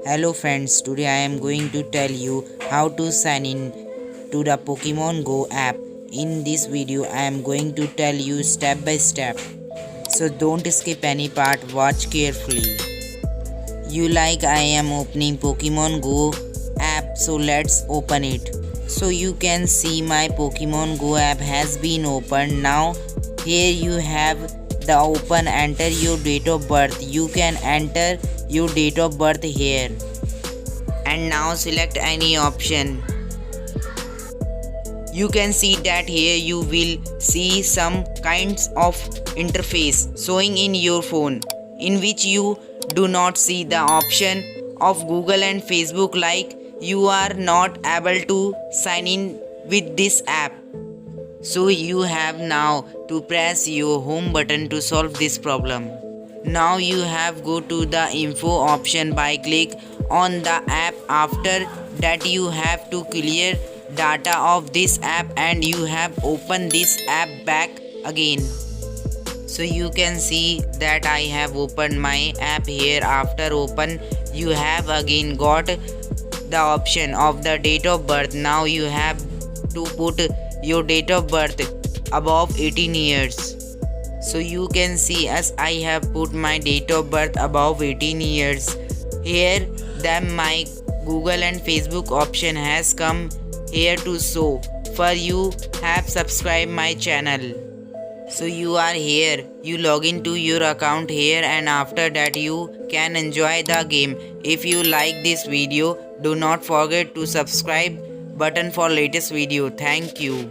Hello friends, today I am going to tell you how to sign in to the Pokemon Go app. In this video I am going to tell you step by step. So don't skip any part, watch carefully. I am opening Pokemon Go app, so let's open it. So you can see my Pokemon Go app has been opened. Now here you have the open, enter your date of birth. You can enter your date of birth here. And now select any option. You can see that here you will see some kinds of interface showing in your phone, in which you do not see the option of Google and Facebook, like you are not able to sign in with this app. So you have now to press your home button to solve this problem. Now you have go to the info option by click on the app. After that you have to clear data of this app and you have opened this app back again. So you can see that I have opened my app here. After open you have again got the option of the date of birth. Now you have to put your date of birth above 18 years. So you can see as I have put my date of birth above 18 years. Here then my Google and Facebook option has come here to show. For you have subscribed my channel. So you are here, you log into your account here, and after that you can enjoy the game. If you like this video, do not forget to subscribe button for latest video. Thank you.